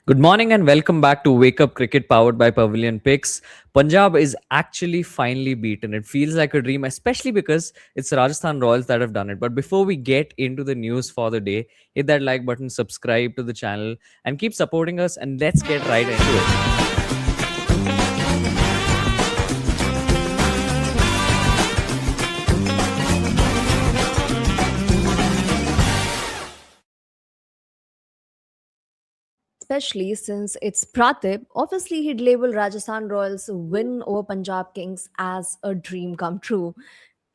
Good morning and welcome back to Wake Up Cricket powered by Pavilion Picks. Punjab is actually finally beaten. It feels like a dream, especially because it's Rajasthan Royals that have done it. But before we get into the news for the day, hit that like button, subscribe to the channel, and keep supporting us. And let's get right into it. Especially since it's Praatibh. Obviously, he'd label Rajasthan Royals' win over Punjab Kings as a dream come true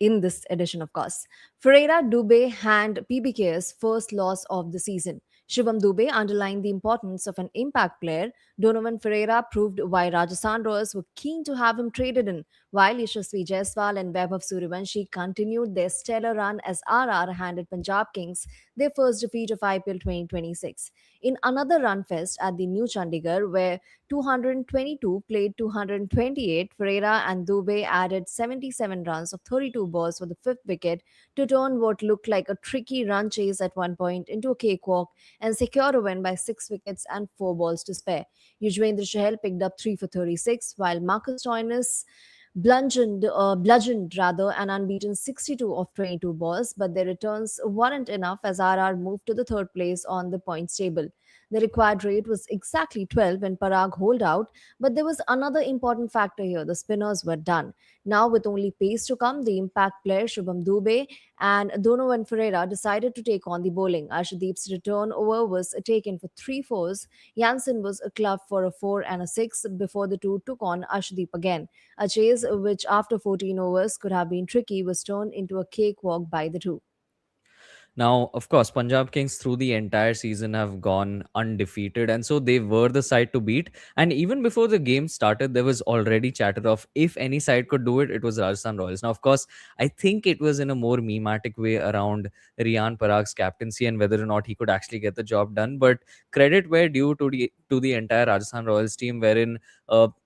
in this edition, of course. Ferreira Dubey hand PBKS first loss of the season. Shubham Dubey underlined the importance of an impact player. Donovan Ferreira proved why Rajasthan Royals were keen to have him traded in, while Yashasvi Jaiswal and Vaibhav Suryavanshi continued their stellar run as RR handed Punjab Kings their first defeat of IPL 2026. In another run fest at the New Chandigarh, where 222 played 228, Ferreira and Dubey added 77 runs of 32 balls for the fifth wicket to turn what looked like a tricky run chase at one point into a cakewalk and secure a win by 6 wickets and 4 balls to spare. Yuzvendra Chahal picked up 3 for 36, while Marcus Stoinis bludgeoned rather an unbeaten 62 of 22 balls, but their returns weren't enough as RR moved to the third place on the points table. The required rate was exactly 12 when Parag holed out, but there was another important factor here. The spinners were done. Now, with only pace to come, the impact player Shubham Dubey and Donovan Ferreira decided to take on the bowling. Arshdeep's return over was taken for 3 fours. Janssen was a club for a 4 and a 6 before the two took on Arshdeep again. A chase which, after 14 overs, could have been tricky was turned into a cakewalk by the two. Now, of course, Punjab Kings through the entire season have gone undefeated, and so they were the side to beat. And even before the game started, there was already chatter of if any side could do it, it was Rajasthan Royals. Now, of course, I think it was in a more mematic way around Riyan Parag's captaincy and whether or not he could actually get the job done. But credit where due to the entire Rajasthan Royals team, wherein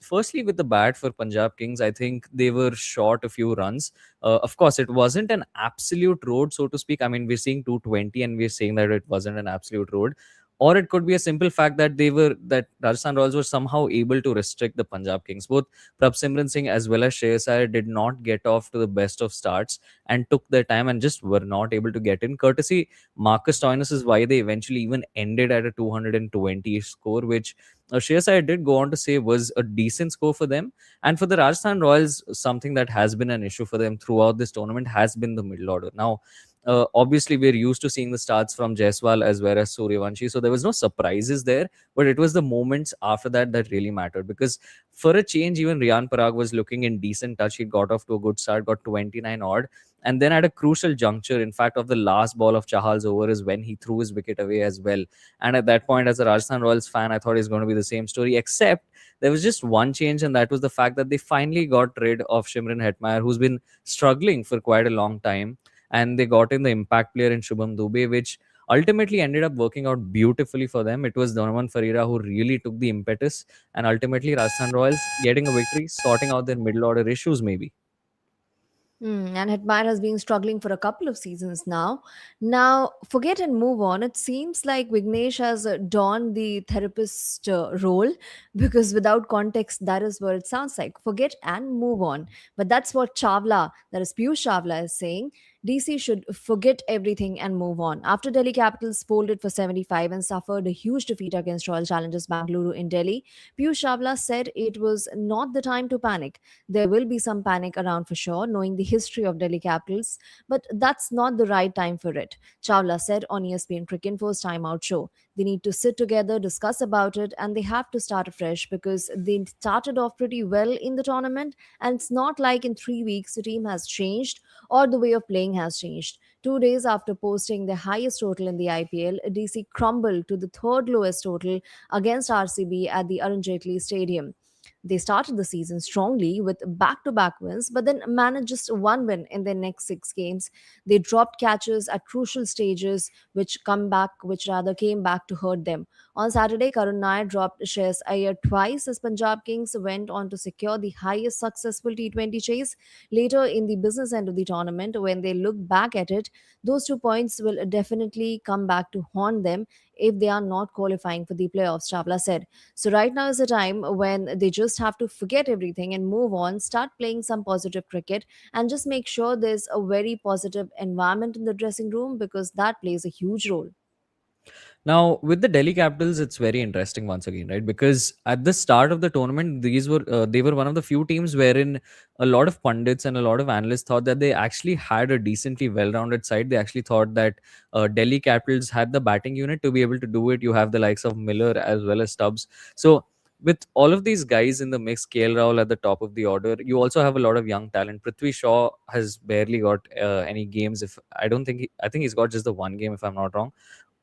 firstly with the bat for Punjab Kings, I think they were short a few runs. Of course, it wasn't an absolute road, so to speak. I mean, we're seeing 220 and we're saying that it wasn't an absolute road. Or it could be a simple fact that Rajasthan Royals were somehow able to restrict the Punjab Kings. Both Prabh Singh as well as Shreyas Iyer did not get off to the best of starts and took their time and just were not able to get in. Courtesy Marcus Stoinis is why they eventually even ended at a 220 score, which Shreyas Iyer did go on to say was a decent score for them. And for the Rajasthan Royals, something that has been an issue for them throughout this tournament has been the middle order. Now, obviously, we're used to seeing the starts from Jaiswal as well as Suryavanshi, so there was no surprises there. But it was the moments after that that really mattered because for a change, even Riyan Parag was looking in decent touch. He got off to a good start, got 29 odd, and then at a crucial juncture, in fact, of the last ball of Chahal's over is when he threw his wicket away as well. And at that point, as a Rajasthan Royals fan, I thought it's going to be the same story, except there was just one change, and that was the fact that they finally got rid of Shimron Hetmeyer, who's been struggling for quite a long time. And they got in the impact player in Shubham Dubey, which ultimately ended up working out beautifully for them. It was Donovan Ferreira who really took the impetus, and ultimately Rajasthan Royals getting a victory, sorting out their middle order issues, maybe. And Hetmyer has been struggling for a couple of seasons now. Now, forget and move on. It seems like Vignesh has donned the therapist role because without context, that is what it sounds like. Forget and move on. But that's what Chawla, that is Piyush Chawla, is saying. DC should forget everything and move on. After Delhi Capitals folded for 75 and suffered a huge defeat against Royal Challengers Bangalore in Delhi, Piyush Chawla said it was not the time to panic. There will be some panic around for sure, knowing the history of Delhi Capitals, but that's not the right time for it. Chawla said on ESPN Cricinfo's timeout show. They need to sit together, discuss about it, and they have to start afresh because they started off pretty well in the tournament, and it's not like in 3 weeks the team has changed or the way of playing has changed. 2 days after posting the highest total in the IPL, DC crumbled to the third lowest total against RCB at the Arun Jaitley Stadium. They started the season strongly with back to back wins, but then managed just one win in their next 6 games. They dropped catches at crucial stages, which rather came back to hurt them. On Saturday, Karun Nair dropped Shreyas Iyer twice as Punjab Kings went on to secure the highest successful T20 chase. Later in the business end of the tournament, when they look back at it, those 2 points will definitely come back to haunt them if they are not qualifying for the playoffs, Chawla said. So right now is the time when they just have to forget everything and move on, start playing some positive cricket, and just make sure there's a very positive environment in the dressing room, because that plays a huge role. Now, with the Delhi Capitals, it's very interesting once again, right? Because at the start of the tournament, they were one of the few teams wherein a lot of pundits and a lot of analysts thought that they actually had a decently well-rounded side. They actually thought that Delhi Capitals had the batting unit to be able to do it. You have the likes of Miller as well as Stubbs. So with all of these guys in the mix, KL Rahul at the top of the order, you also have a lot of young talent. Prithvi Shaw has barely got any games. If I don't think I think he's got just the one game, if I'm not wrong,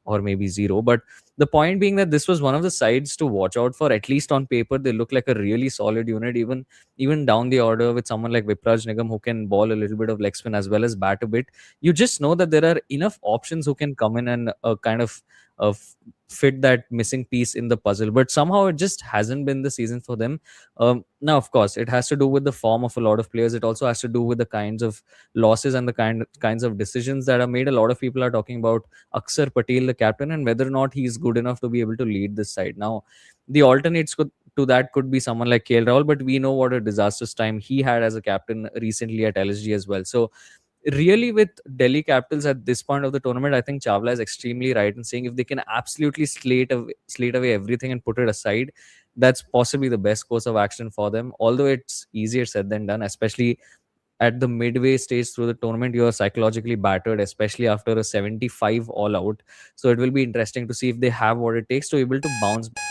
or maybe zero. But the point being that this was one of the sides to watch out for. At least on paper, they look like a really solid unit. Even down the order with someone like Vipraj Nigam who can ball a little bit of leg spin as well as bat a bit. You just know that there are enough options who can come in and kind of uh, f- fit that missing piece in the puzzle. But somehow it just hasn't been the season for them. Now, of course, it has to do with the form of a lot of players. It also has to do with the kinds of losses and the kinds of decisions that are made. A lot of people are talking about Aksar Patel, the captain, and whether or not he's good enough to be able to lead this side. Now, the alternates to that could be someone like KL Rahul, but we know what a disastrous time he had as a captain recently at LSG as well. So, really, with Delhi Capitals at this point of the tournament, I think Chawla is extremely right in saying if they can absolutely slate away everything and put it aside, that's possibly the best course of action for them. Although it's easier said than done, especially at the midway stage through the tournament, you are psychologically battered, especially after a 75 all out. So it will be interesting to see if they have what it takes to able to bounce back.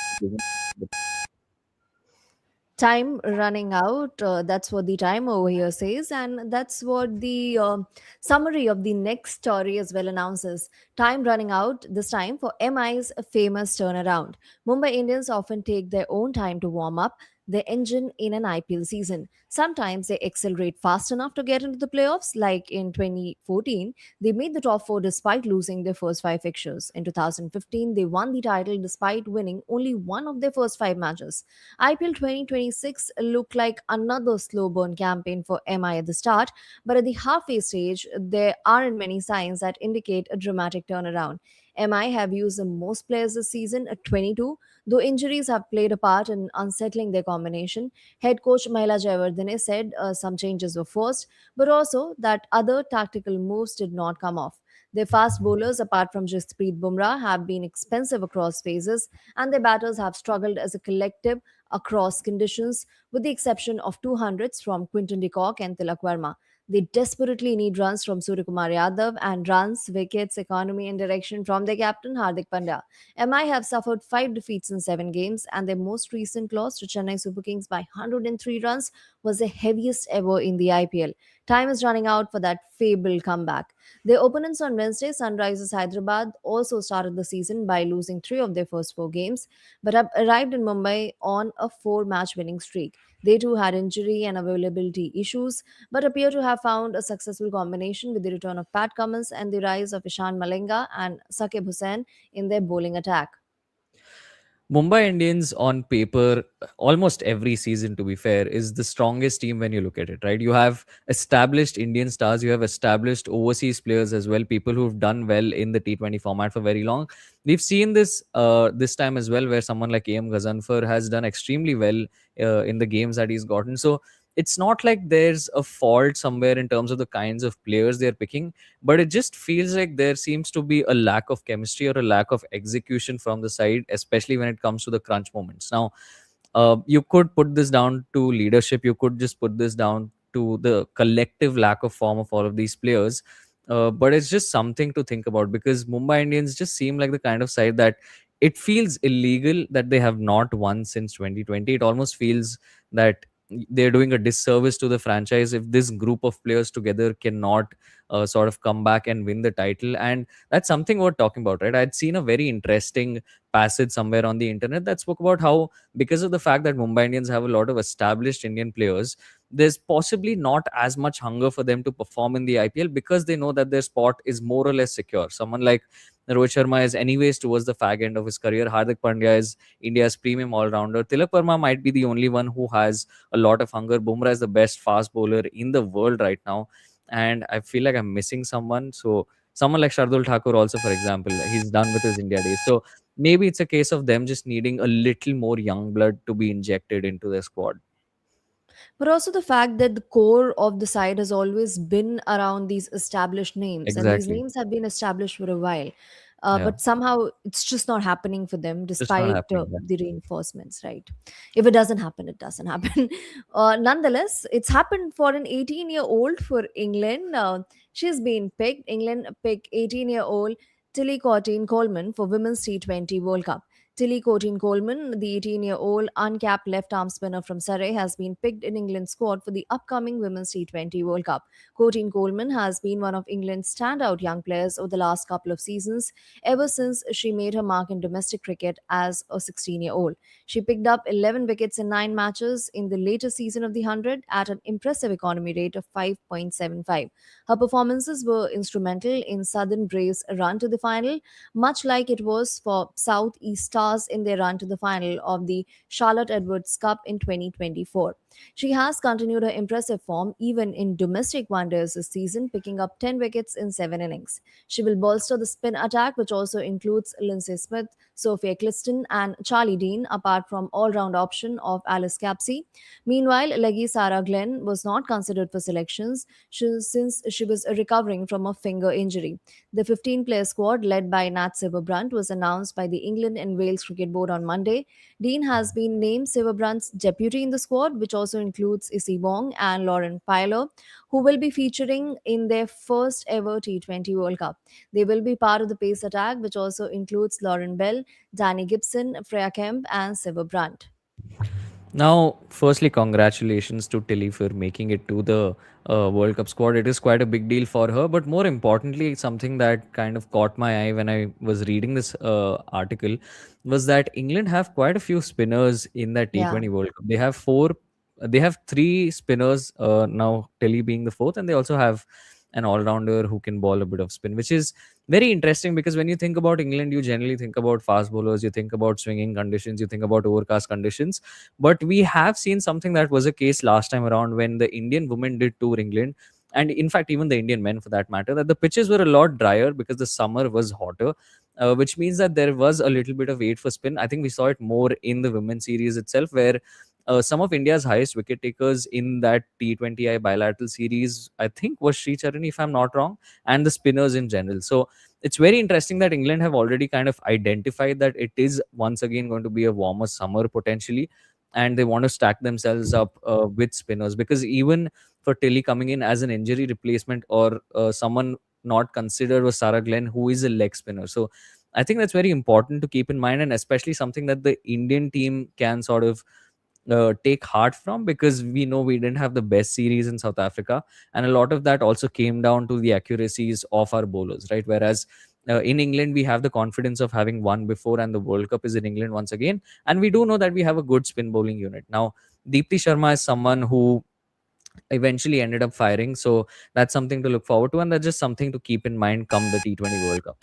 Time running out, that's what the time over here says, and that's what the summary of the next story as well announces. Time running out, this time for MI's famous turnaround. Mumbai Indians often take their own time to warm up the engine in an IPL season. Sometimes they accelerate fast enough to get into the playoffs, like in 2014 they made the top 4 despite losing their first 5 fixtures. In 2015 they won the title despite winning only one of their first 5 matches. IPL 2026 looked like another slow burn campaign for MI at the start, but at the halfway stage, there aren't many signs that indicate a dramatic turnaround. MI have used the most players this season at 22, though injuries have played a part in unsettling their combination. Head coach Mahela Jayawardene said some changes were forced, but also that other tactical moves did not come off. Their fast bowlers, apart from Jasprit Bumrah, have been expensive across phases, and their batters have struggled as a collective across conditions, with the exception of 200s from Quinton de Kock and Tilak Verma. They desperately need runs from Suryakumar Yadav and runs, wickets, economy, and direction from their captain Hardik Pandya. MI have suffered 5 defeats in 7 games, and their most recent loss to Chennai Super Kings by 103 runs was the heaviest ever in the IPL. Time is running out for that fabled comeback. Their opponents on Wednesday, Sunrisers Hyderabad, also started the season by losing 3 of their first 4 games, but have arrived in Mumbai on a 4 match winning streak. They too had injury and availability issues, but appear to have found a successful combination with the return of Pat Cummins and the rise of Ishan Malenga and Sakib Hussain in their bowling attack. Mumbai Indians on paper, almost every season, to be fair, is the strongest team when you look at it, right? You have established Indian stars, you have established overseas players as well, people who've done well in the T20 format for very long. We've seen this time as well, where someone like AM Ghazanfar has done extremely well in the games that he's gotten. So it's not like there's a fault somewhere in terms of the kinds of players they're picking, but it just feels like there seems to be a lack of chemistry or a lack of execution from the side, especially when it comes to the crunch moments. Now, you could put this down to leadership, you could just put this down to the collective lack of form of all of these players. But it's just something to think about, because Mumbai Indians just seem like the kind of side that it feels illegal that they have not won since 2020. It almost feels that they're doing a disservice to the franchise if this group of players together cannot sort of come back and win the title. And that's something we're talking about, right? I'd seen a very interesting passage somewhere on the internet that spoke about how, because of the fact that Mumbai Indians have a lot of established Indian players, there's possibly not as much hunger for them to perform in the IPL, because they know that their spot is more or less secure. Someone like Rohit Sharma is anyways towards the fag end of his career. Hardik Pandya is India's premium all-rounder. Tilak Verma might be the only one who has a lot of hunger. Bumrah is the best fast bowler in the world right now. And I feel like I'm missing someone. So someone like Shardul Thakur also, for example, he's done with his India days. So maybe it's a case of them just needing a little more young blood to be injected into their squad. But also the fact that the core of the side has always been around these established names, and these Exactly. names have been established for a while. Yeah. But somehow it's just not happening for them Just not despite happening. Yeah. the reinforcements, right? If it doesn't happen, it doesn't happen. Nonetheless, it's happened for an 18-year-old for England. She's been picked. England picked 18-year-old Tilly Cortine Coleman for Women's T20 World Cup. Tilly Courtine Coleman, the 18-year-old uncapped left-arm spinner from Surrey, has been picked in England's squad for the upcoming Women's T20 World Cup. Courtine Coleman has been one of England's standout young players over the last couple of seasons, ever since she made her mark in domestic cricket as a 16-year-old. She picked up 11 wickets in 9 matches in the latest season of the 100 at an impressive economy rate of 5.75. Her performances were instrumental in Southern Braves' run to the final, much like it was for South East Stars in their run to the final of the Charlotte Edwards Cup in 2024. She has continued her impressive form even in domestic wonders this season, picking up 10 wickets in 7 innings. She will bolster the spin attack, which also includes Lindsay Smith, Sophia Cliston, and Charlie Dean, apart from all-round option of Alice Capsey. Meanwhile, leggy Sarah Glenn was not considered for selections since she was recovering from a finger injury. The 15-player squad, led by Nat Silverbrandt, was announced by the England and Wales Cricket Board on Monday. Dean has been named Silverbrandt's deputy in the squad, which also includes Issy Wong and Lauren Pyler, who will be featuring in their first ever T20 World Cup. They will be part of the pace attack, which also includes Lauren Bell, Danny Gibson, Freya Kemp, and Silverbrandt. Now, firstly, congratulations to Tilly for making it to the World Cup squad. It is quite a big deal for her, but more importantly, something that kind of caught my eye when I was reading this article was that England have quite a few spinners in that Yeah. T20 World Cup. They have they have three spinners now, Tilly being the fourth, and they also have an all-rounder who can ball a bit of spin, which is very interesting because when you think about England, you generally think about fast bowlers, you think about swinging conditions, you think about overcast conditions, but we have seen something that was a case last time around when the Indian women did tour England, and in fact, even the Indian men for that matter, that the pitches were a lot drier because the summer was hotter. Which means that there was a little bit of aid for spin. I think we saw it more in the women's series itself, where some of India's highest wicket takers in that T20I bilateral series, I think, was Sri Charani, if I'm not wrong, and the spinners in general. So it's very interesting that England have already kind of identified that it is once again going to be a warmer summer potentially, and they want to stack themselves up with spinners, because even for Tilly coming in as an injury replacement, or someone not considered was Sarah Glenn, who is a leg spinner. So I think that's very important to keep in mind, and especially something that the Indian team can sort of take heart from, because we know we didn't have the best series in South Africa, and a lot of that also came down to the accuracies of our bowlers, right? Whereas in England, we have the confidence of having won before, and the World Cup is in England once again, and we do know that we have a good spin bowling unit. Now, Deepti Sharma is someone who eventually ended up firing, so that's something to look forward to, and that's just something to keep in mind come the T20 World Cup.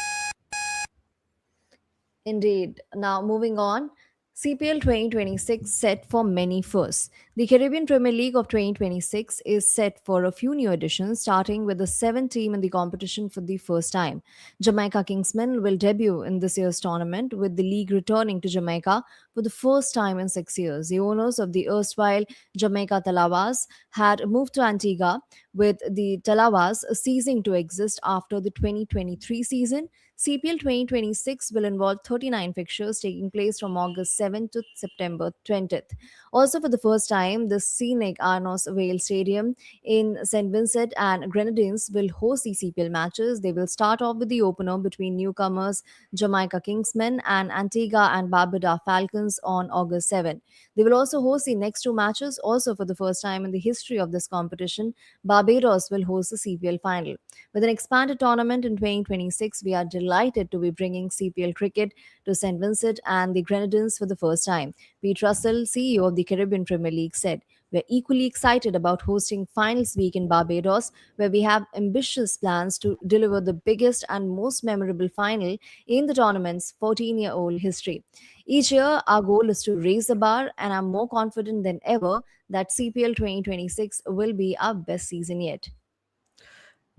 Indeed. Now, moving on, CPL 2026 set for many firsts. The Caribbean Premier League of 2026 is set for a few new additions, starting with the seventh team in the competition for the first time. Jamaica Kingsmen will debut in this year's tournament, with the league returning to Jamaica for the first time in 6 years. The owners of the erstwhile Jamaica Talawas had moved to Antigua, with the Talawas ceasing to exist after the 2023 season. CPL 2026 will involve 39 fixtures taking place from August 7th to September 20th. Also, for the first time, the scenic Arnos Vale Stadium in St. Vincent and Grenadines will host the CPL matches. They will start off with the opener between newcomers Jamaica Kingsmen and Antigua and Barbuda Falcons on August 7th. They will also host the next two matches. Also, for the first time in the history of this competition, Barbados will host the CPL final. With an expanded tournament in 2026, we are delighted to be bringing CPL cricket to St. Vincent and the Grenadines for the first time. Pete Russell, CEO of the Caribbean Premier League, said, "We're equally excited about hosting Finals Week in Barbados, where we have ambitious plans to deliver the biggest and most memorable final in the tournament's 14-year-old history. Each year, our goal is to raise the bar, and I'm more confident than ever that CPL 2026 will be our best season yet."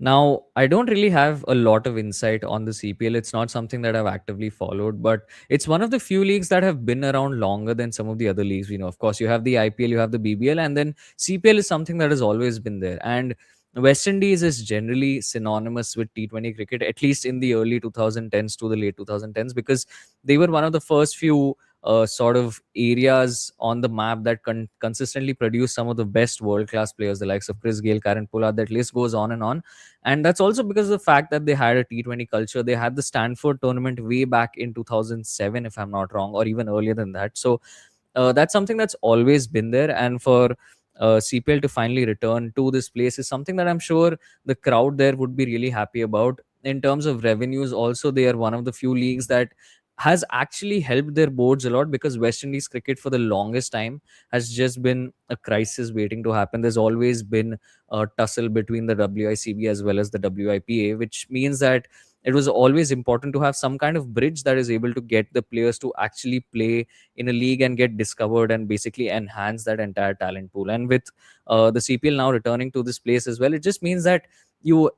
Now, I don't really have a lot of insight on the CPL. It's not something that I've actively followed, but it's one of the few leagues that have been around longer than some of the other leagues. Of course, you have the IPL, you have the BBL, and then CPL is something that has always been there. And West Indies is generally synonymous with T20 cricket, at least in the early 2010s to the late 2010s, because they were one of the first few sort of areas on the map that consistently produce some of the best world class players, the likes of Chris Gale, Karen Pollard. That list goes on and on. And that's also because of the fact that they had a T20 culture. They had the Stanford tournament way back in 2007, if I'm not wrong, or even earlier than that. So that's something that's always been there. And for CPL to finally return to this place is something that I'm sure the crowd there would be really happy about. In terms of revenues, also, they are one of the few leagues that has actually helped their boards a lot, because West Indies cricket for the longest time has just been a crisis waiting to happen. There's always been a tussle between the WICB as well as the WIPA, which means that it was always important to have some kind of bridge that is able to get the players to actually play in a league and get discovered and basically enhance that entire talent pool. And with the CPL now returning to this place as well, it just means that you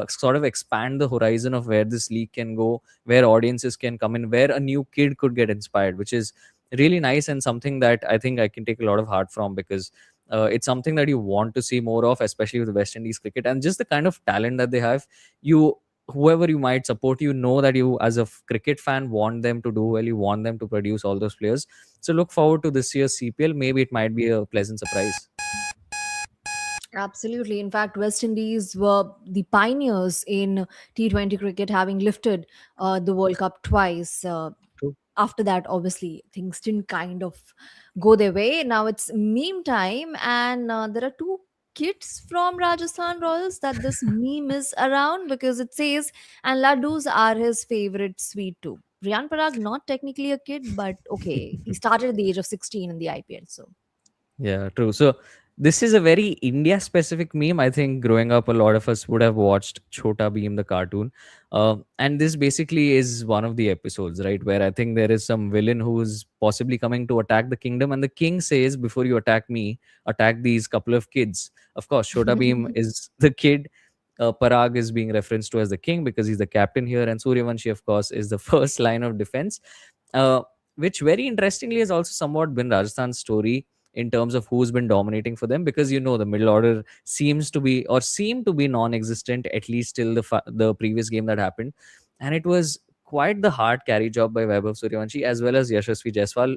sort of expand the horizon of where this league can go, where audiences can come in, where a new kid could get inspired, which is really nice and something that I think I can take a lot of heart from, because it's something that you want to see more of, especially with West Indies cricket and just the kind of talent that they have. You, whoever you might support, that you as a cricket fan want them to do well, you want them to produce all those players. So look forward to this year's CPL. Maybe it might be a pleasant surprise. Absolutely. In fact, West Indies were the pioneers in T20 cricket, having lifted the World Cup twice. True. After that, obviously, things didn't kind of go their way. Now it's meme time, and there are two kids from Rajasthan Royals that this meme is around, because it says, and laddus are his favorite sweet too. Riyan Parag, not technically a kid, but okay, he started at the age of 16 in the IPL. So, Yeah, true. So this is a very India specific meme. I think growing up, a lot of us would have watched Chota Beam, the cartoon. And this basically is one of the episodes, right? Where I think there is some villain who's possibly coming to attack the kingdom. And the king says, before you attack me, attack these couple of kids. Of course, Chota Beam is the kid. Parag is being referenced to as the king because he's the captain here. And Suryavanshi, of course, is the first line of defense. Uh, which very interestingly has also somewhat been Rajasthan's story in terms of who's been dominating for them, because the middle order seem to be non-existent, at least till the previous game that happened. And it was quite the hard carry job by Vaibhav Suryavanshi as well as Yashasvi Jaiswal.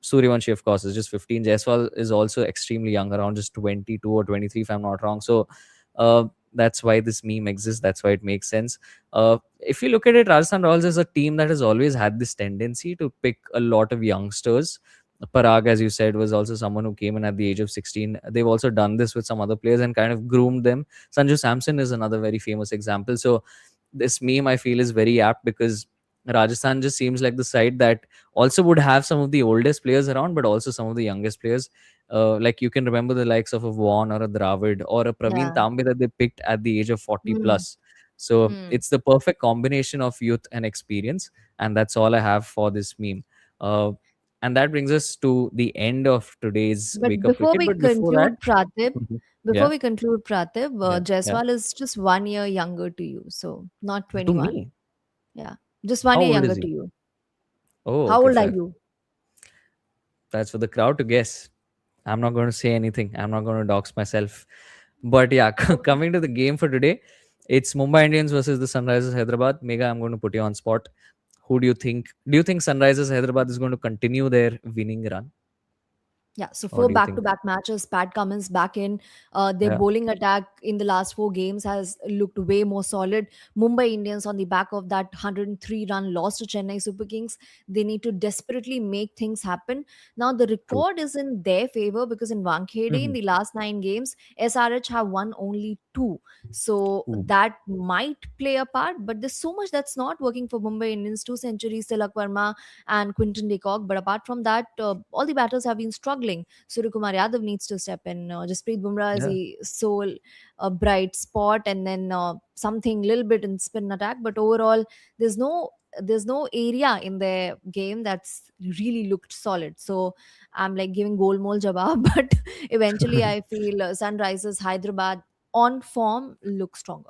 Suryavanshi, of course, is just 15. Jaiswal is also extremely young, around just 22 or 23, if I'm not wrong. So that's why this meme exists. That's why it makes sense. If you look at it, Rajasthan Royals is a team that has always had this tendency to pick a lot of youngsters. Parag, as you said, was also someone who came in at the age of 16. They've also done this with some other players and kind of groomed them. Sanju Samson is another very famous example. So this meme, I feel, is very apt because Rajasthan just seems like the side that also would have some of the oldest players around, but also some of the youngest players. Like you can remember the likes of a Vaughan or a Dravid or a Praveen yeah. Tambe that they picked at the age of 40 Hmm. plus. So Hmm. it's the perfect combination of youth and experience. And that's all I have for this meme. Uh, and that brings us to the end of today's But Wake Up before Cricket. we But before that, conclude, Pratib, yeah, yeah, yeah. Jaiswal is just 1 year younger to you. So, not To 21. me, Yeah. Just one how year old younger is to he? you. Oh, How okay, old are fair. you? That's for the crowd to guess. I'm not going to say anything. I'm not going to dox myself. But yeah, Okay. coming to the game for today, it's Mumbai Indians versus the Sunrisers Hyderabad. Mega, I'm going to put you on spot. Who do you think? Do you think Sunrisers Hyderabad is going to continue their winning run, Yeah, so or four do you think? back-to-back matches. Pat Cummins back in. Their Yeah, bowling attack in the last four games has looked way more solid. Mumbai Indians, on the back of that 103-run loss to Chennai Super Kings, they need to desperately make things happen. Now the true. record is in their favor, because in Wankhede in Hmm. the last 9 games, SRH have won only two. So Ooh. that might play a part, but there's so much that's not working for Mumbai Indians. Two centuries, Tilak Verma and Quinton de Kock. But apart from that, all the batters have been struggling. Suryakumar Yadav needs to step in. Jasprit Bumrah is Yeah. a sole bright spot, and then something little bit in spin attack. But overall, there's no there's no area in their game that's really looked solid. So I'm like giving Golmol jawab, but eventually I feel Sunrisers Hyderabad on form look stronger.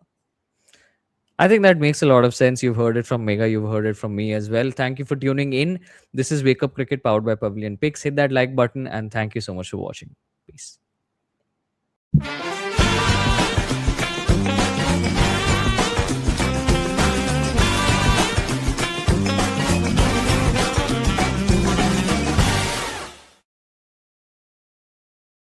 I think that makes a lot of sense. You've heard it from Mega, you've heard it from me as well. Thank you for tuning in. This is Wake Up Cricket powered by Pavilion Picks. Hit that like button and thank you so much for watching. Peace.